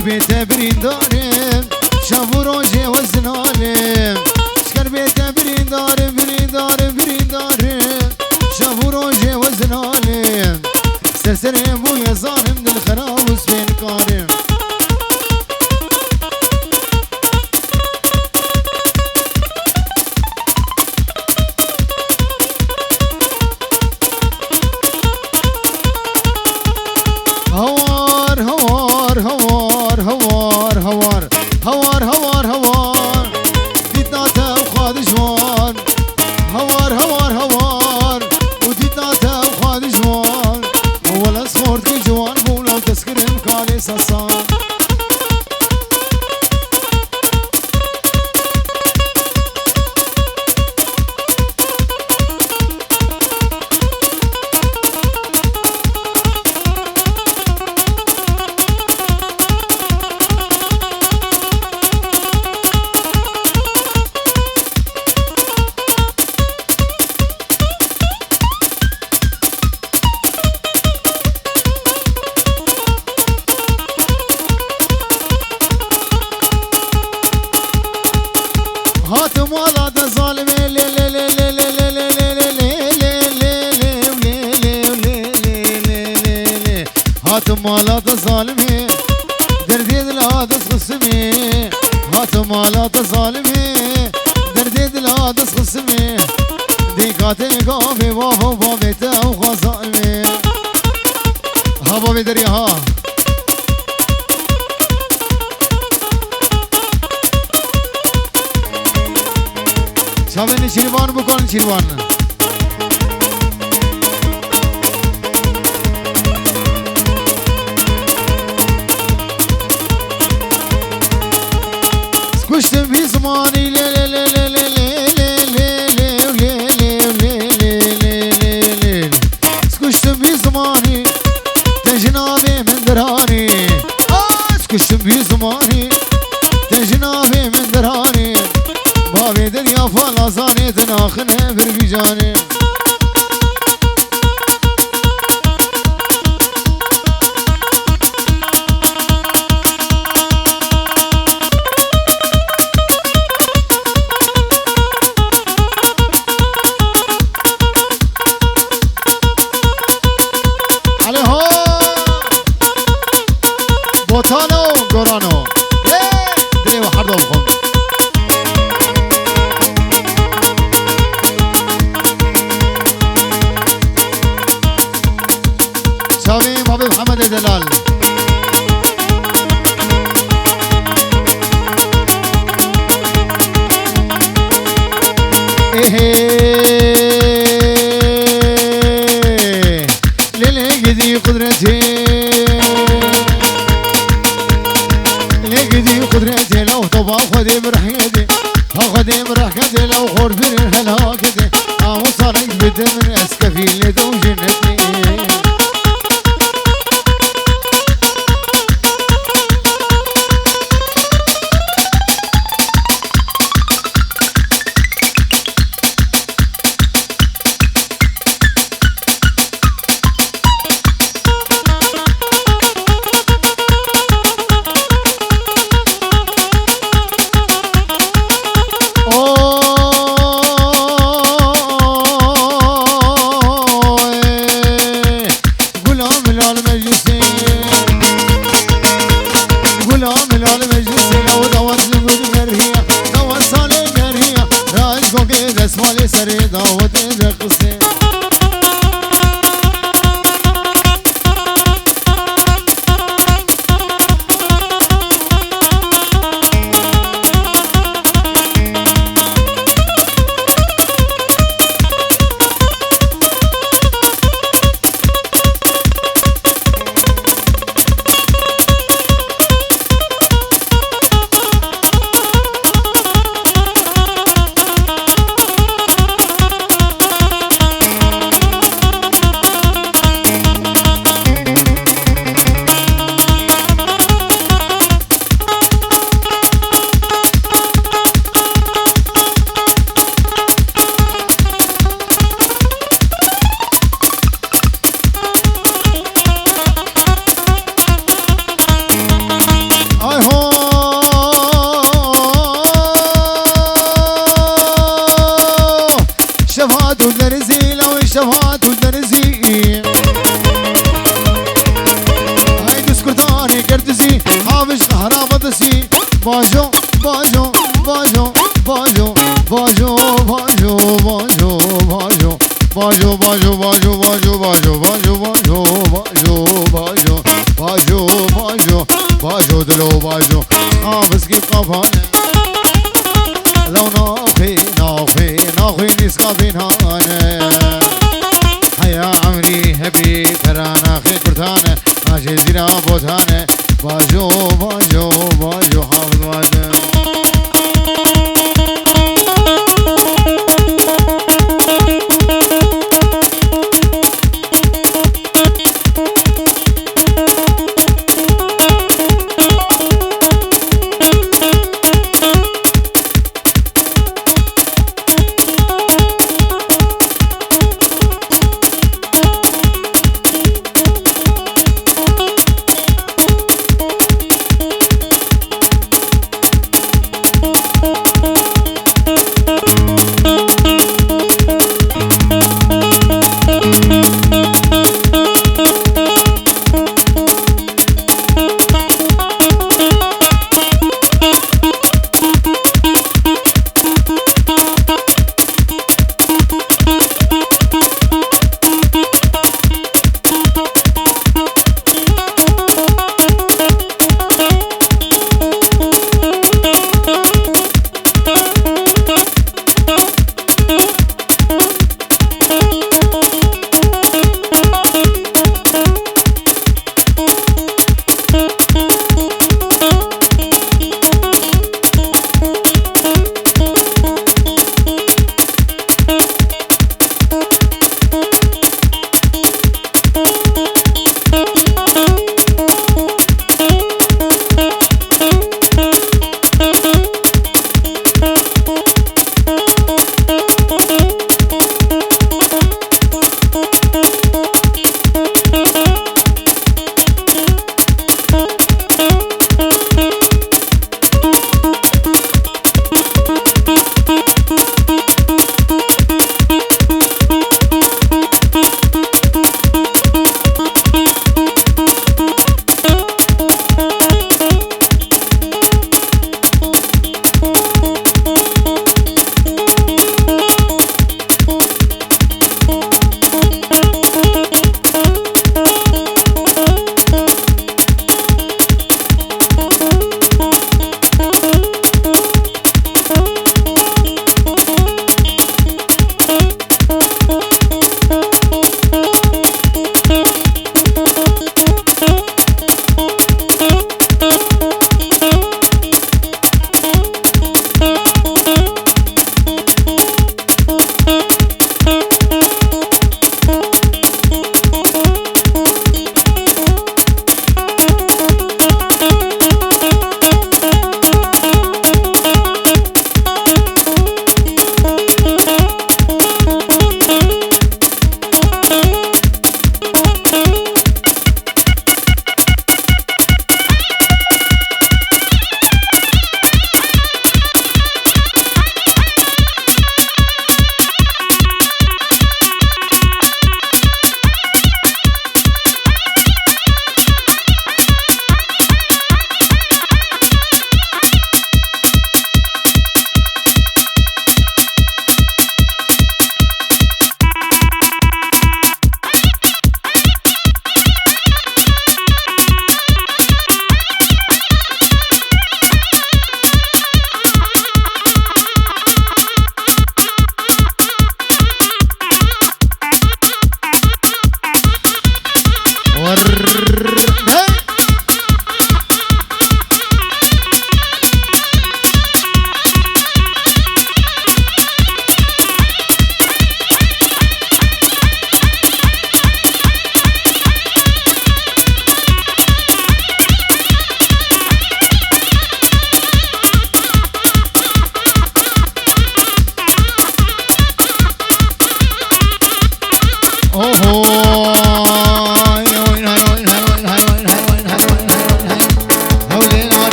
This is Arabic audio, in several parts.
شكر بيته بريندارم شافو روجي وزنالم شكر بيته بريندارم بريندارم بريندارم شافو روجي وزنالم سرسرم ويا ظالم للخراب وسفين كارم هوار هوار هوار هوار هوار هوار هوار هوار ديتاتا وخاد جوان هوار هوار هوار وديتاتا وخاد جوان ولا صورت جوان بولا وتسكرم كالي ساسان هاتم ولا تظالمي لي لي لي لي لي لي لي هاتم ولا تظالمي دردي لا تسخصمي هاتم ولا تظالمي دردي لا تسخصمي ديكاتي قافي وهو بابته وخصائمي ها بابي دري ها شامل شیروان بکن شیروان سکشتم بی زمانی لی لی لی لی لی لی سکشتم بی زمانی تجنابی من درانی سکشتم بی زمانی تجنابی من درانی بابي دنيا فلازاني تناخنها بربيجاني عليها بوتانو قرانو دري وحردوكم شاوين بابي محمد دلال ليلي قدي قدرتي ليلي قدي قدرتي لو طبع خدي برحيتي خدي برحكتي لو خرفي الهلاكتي وصارك بدم اسكفي اللي توجنتني کردسی آبش قهرابدسی باجو باجو باجو باجو باجو باجو باجو باجو باجو باجو باجو باجو باجو باجو باجو باجو باجو باجو باجو دلو باجو آبس کی قفانه لو ناخي ناخي ناخي نسقى بينهانه حيا عمري هبي ترانا خي كرتانه ماشي زينا بوتانه باجو باجو باجو حافظ باجو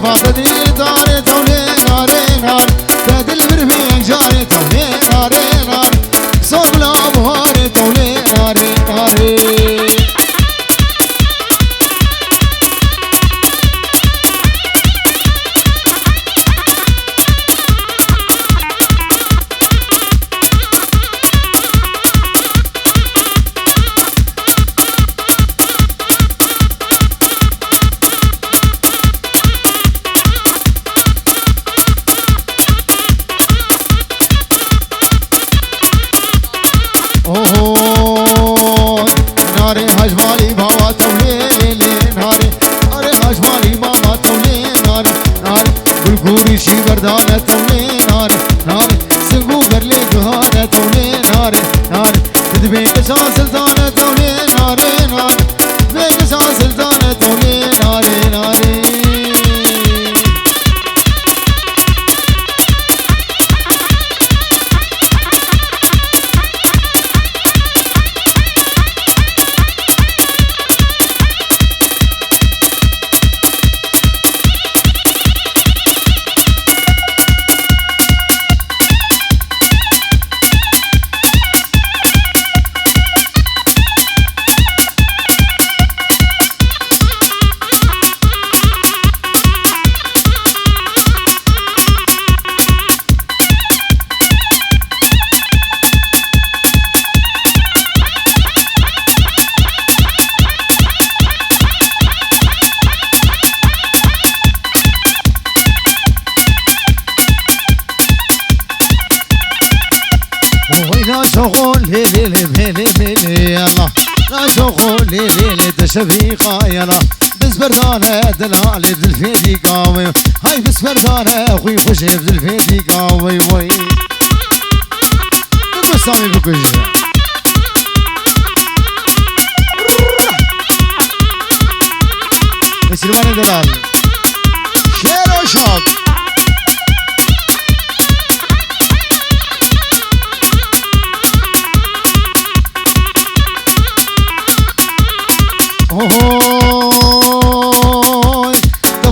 خاردي داري تولي ناري نار تدل بربي جاري تولي ناري نار صوب الابهار تولي ناري ناري ناري هجمالي بابا تولي ليلي ناري ناري هجمالي بابا تولي ناري ناري بالقوري شي بردانة تولي ناري ناري سنقو برلي قهانة تولي ناري ناري تدبيك شان سلطانة تولي ناري ناري بيك شان سلطانة تولي ناري ناري شغل ليلي بيلي بيلي يلا لا شغل ليلي تشفيقة يلا بس بردانة دلالي بزلفيتي قاوي هاي بس بردانة اخوي خوشي بزلفيتي قاوي وي بس سامي بكوشي سلمان دلال شير وشوق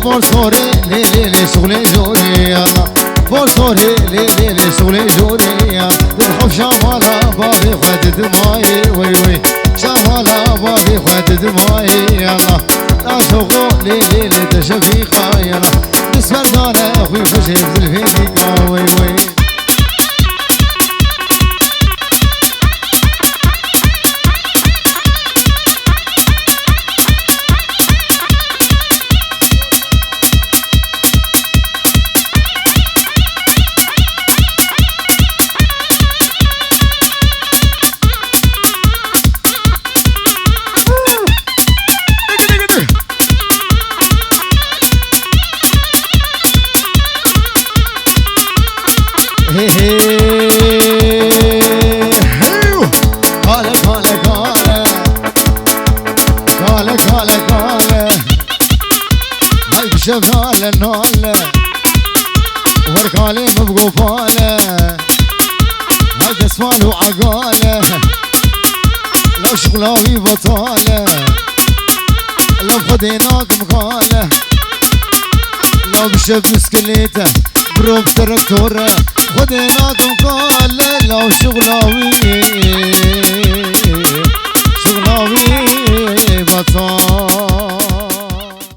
بورسوري ليلي شغلي جوري يلا بورسوري ليلي شغلي جوري يلا بالحب شمالة بابي خوات دماي وي وي شمالة بابي خوات دماي يلا لا شغل ليلي تشفيقة يلا بس بردانة اخوي خوشي بزلفيني وي وي شغالة نالة ورقالي مبقوفالة هاي تسوال وعقالة لو شغلاوي بطالة لو خديناك مقالة لو بشب مسكليته بروك تركتورة خديناك مقالة لو شغلاوي